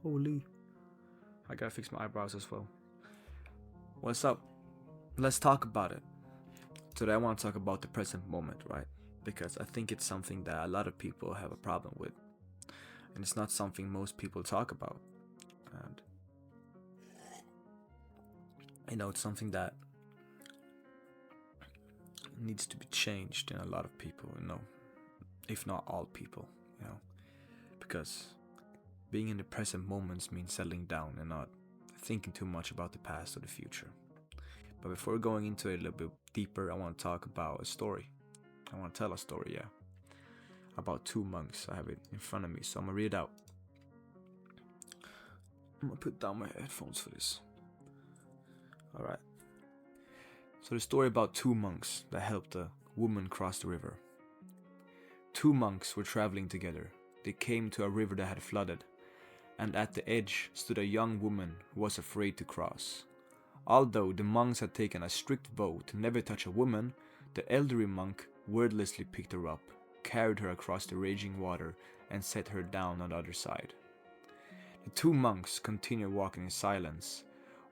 Holy. I gotta fix my eyebrows as well. What's up? Let's talk about it. Today I want to talk about the present moment, right? Because I think it's something that a lot of people have a problem with. And it's not something most people talk about. And it's something that needs to be changed in a lot of people, if not all people, because being in the present moments means settling down and not thinking too much about the past or the future. But before going into it a little bit deeper, I want to talk about a story. I want to tell a story, yeah, about two monks. I have it in front of me, so I'm gonna read it out. I'm gonna put down my headphones for this. Alright. So the story about two monks that helped a woman cross the river. Two monks were traveling together. They came to a river that had flooded, and at the edge stood a young woman who was afraid to cross. Although the monks had taken a strict vow to never touch a woman, the elderly monk wordlessly picked her up, carried her across the raging water, and set her down on the other side. The two monks continued walking in silence.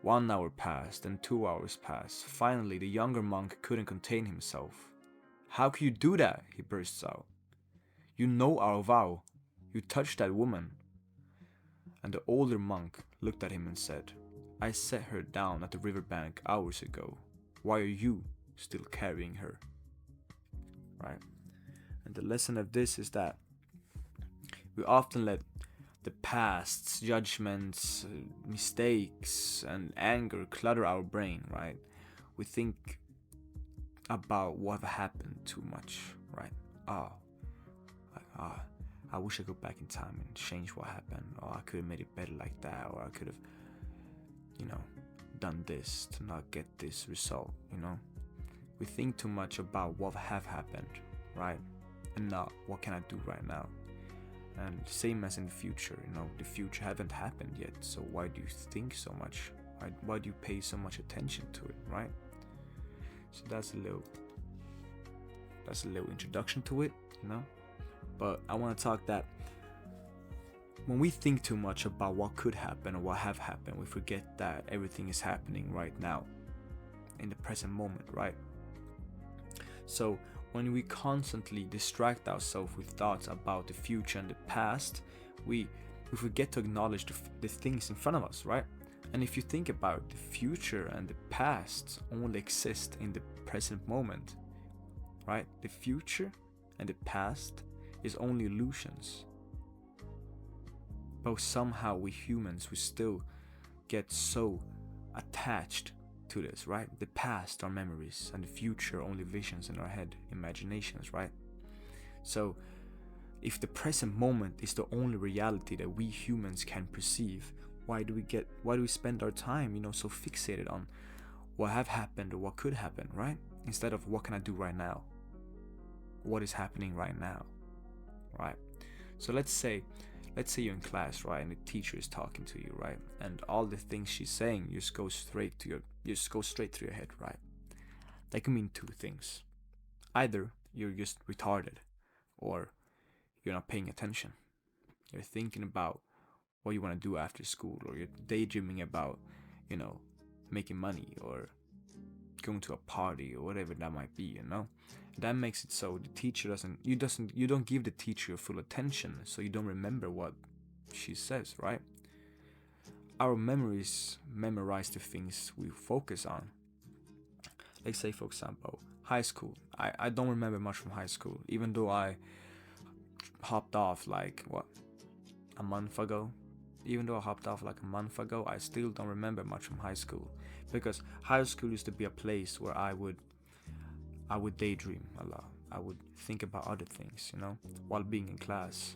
1 hour passed, and 2 hours passed. Finally, the younger monk couldn't contain himself. "How can you do that?" he bursts out. "You know our vow. You touched that woman." And the older monk looked at him and said, "I set her down at the riverbank hours ago. Why are you still carrying her?" Right? And the lesson of this is that we often let the past's judgments, mistakes, and anger clutter our brain, right? We think about what happened too much, right? Oh, I wish I could go back in time and change what happened. Or I could have made it better like that. Or I could have, done this to not get this result, We think too much about what have happened, right? And not what can I do right now. And same as in the future, the future haven't happened yet. So why do you think so much? Why do you pay so much attention to it, right? So that's a little introduction to it, But I want to talk that when we think too much about what could happen or what have happened, we forget that everything is happening right now, in the present moment, right? So when we constantly distract ourselves with thoughts about the future and the past, we forget to acknowledge the things in front of us, right? And if you think about it, the future and the past only exist in the present moment, right? The future and the past is only illusions. But somehow we humans, we still get so attached to this, right? The past are memories and the future only visions in our head, imaginations, right? So if the present moment is the only reality that we humans can perceive, why do we spend our time, so fixated on what have happened or what could happen, right? Instead of what can I do right now? What is happening right now, right? So let's say you're in class, right, and the teacher is talking to you, right, and all the things she's saying just go straight through your head, right? That can mean two things. Either you're just retarded, or you're not paying attention. You're thinking about what you want to do after school, or you're daydreaming about, making money or going to a party or whatever that might be, That makes it so the teacher you don't give the teacher your full attention, so you don't remember what she says, right? Our memories memorize the things we focus on. Like say for example, high school. I don't remember much from high school, even though I hopped off like a month ago. Even though I hopped off like a month ago, I still don't remember much from high school, because high school used to be a place where I would daydream a lot. I would think about other things, while being in class.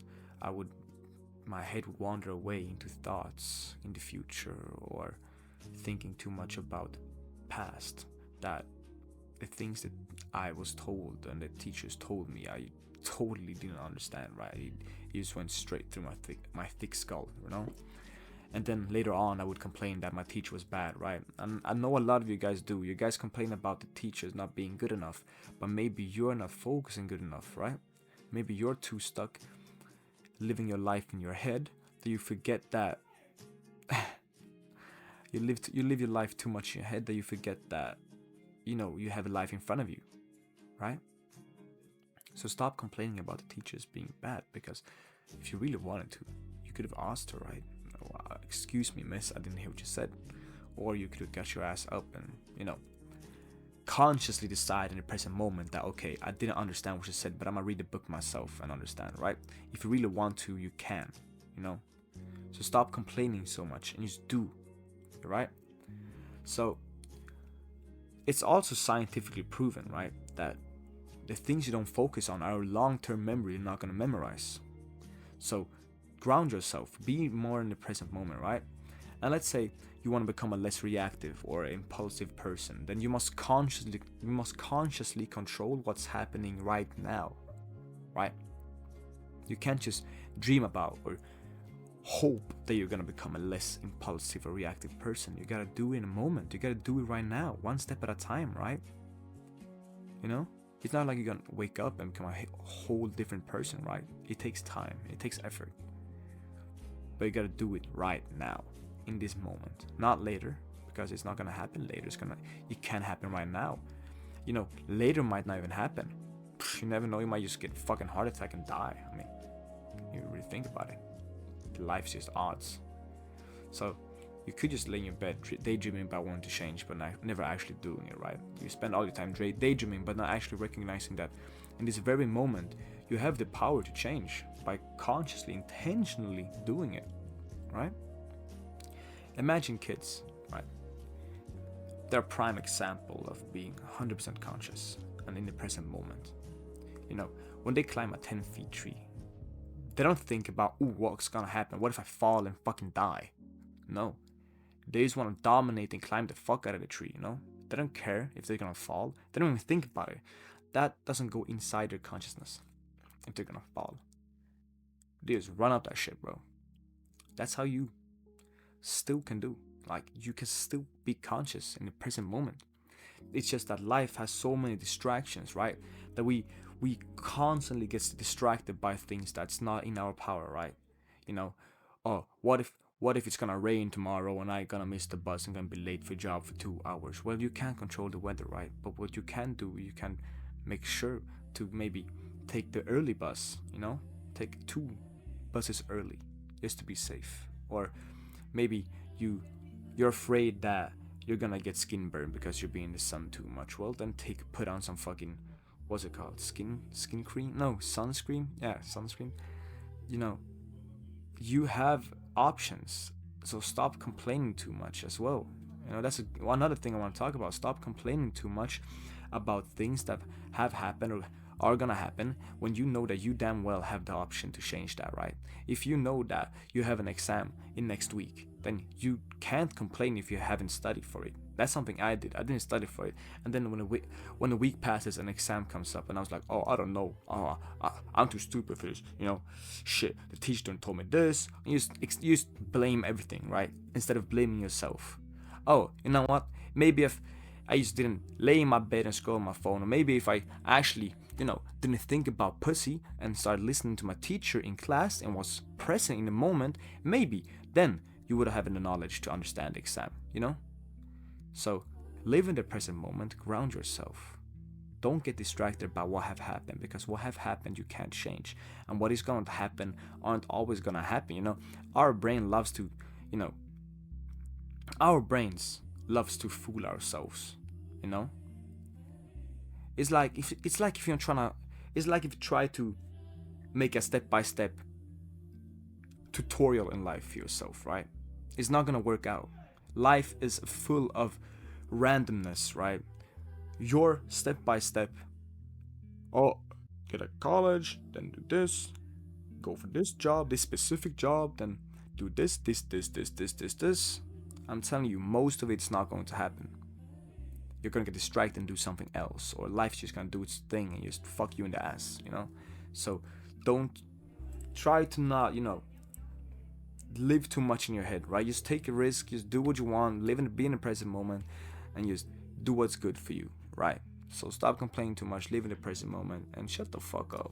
My head would wander away into thoughts in the future, or thinking too much about the past, that the things that I was told and the teachers told me, I totally didn't understand, right? It just went straight through my thick skull, And then later on, I would complain that my teacher was bad, right? And I know a lot of you guys do. You guys complain about the teachers not being good enough, but maybe you're not focusing good enough, right? Maybe you're too stuck living your life in your head that you forget that you live your life too much in your head that you forget that, you have a life in front of you, right? So stop complaining about the teachers being bad, because if you really wanted to, you could have asked her, right? "Oh, excuse me, miss, I didn't hear what you said." Or you could have got your ass up and, consciously decide in the present moment that, okay, I didn't understand what you said, but I'm gonna read the book myself and understand, right? If you really want to, you can, So stop complaining so much and just do, right? So it's also scientifically proven, right, that the things you don't focus on are long-term memory you're not gonna memorize. So ground yourself, be more in the present moment, right? And let's say you want to become a less reactive or impulsive person, then you must consciously control what's happening right now, right? You can't just dream about or hope that you're gonna become a less impulsive or reactive person. You gotta do it in a moment. You gotta do it right now, one step at a time, right? It's not like you're gonna wake up and become a whole different person, right? It takes time, it takes effort, but you gotta do it right now, in this moment, not later, because it's not gonna happen later. It can happen right now. Later might not even happen. You never know. You might just get a fucking heart attack and die. I mean, you really think about it. Life's just odds. So you could just lay in your bed daydreaming about wanting to change, but never actually doing it, right? You spend all your time daydreaming, but not actually recognizing that in this very moment you have the power to change by consciously, intentionally doing it, right? Imagine kids, right? They're a prime example of being 100% conscious and in the present moment. When they climb a 10-feet tree, they don't think about, ooh, what's gonna happen? What if I fall and fucking die? No. They just want to dominate and climb the fuck out of the tree, They don't care if they're gonna fall. They don't even think about it. That doesn't go inside their consciousness if they're gonna fall. They just run up that shit, bro. That's how you still can do. Like, you can still be conscious in the present moment. It's just that life has so many distractions, right? That we constantly get distracted by things that's not in our power, right? Oh, what if it's gonna rain tomorrow and I'm gonna miss the bus and gonna be late for job for 2 hours? Well, you can't control the weather, right? But what you can do, you can make sure to maybe take the early bus, take 2 buses early just to be safe. Or maybe you're afraid that you're gonna get skin burn because you're being in the sun too much. Well, then put on some fucking, what's it called, skin cream? No, sunscreen. Yeah, sunscreen. You have options, so stop complaining too much as well. That's another thing I want to talk about. Stop complaining too much about things that have happened or are gonna happen when you know that you damn well have the option to change that, right? If you know that you have an exam in next week, then you can't complain if you haven't studied for it. That's something I did. I didn't study for it, and then when a week passes, an exam comes up, and I was like, oh, I don't know. I'm too stupid for this. Shit. The teacher done told me this. You just blame everything, right? Instead of blaming yourself. Oh, you know what? Maybe if I just didn't lay in my bed and scroll on my phone, or maybe if I actually, didn't think about pussy and started listening to my teacher in class and was present in the moment, maybe then you would have the knowledge to understand the exam, So live in the present moment, ground yourself. Don't get distracted by what have happened, because what have happened you can't change, and what is going to happen aren't always going to happen. Our brain loves to, our brains loves to fool ourselves. It's like if you try to make a step-by-step tutorial in life for yourself, right? It's not gonna work out. Life is full of randomness, right? Your step-by-step, oh, get a college, then do this, go for this job, this specific job, then do this. I'm telling you, most of it's not going to happen. You're gonna get distracted and do something else, or life's just gonna do its thing and just fuck you in the ass, So don't try to not, live too much in your head, right? Just take a risk, just do what you want, be in the present moment, and just do what's good for you, right? So stop complaining too much, live in the present moment, and shut the fuck up.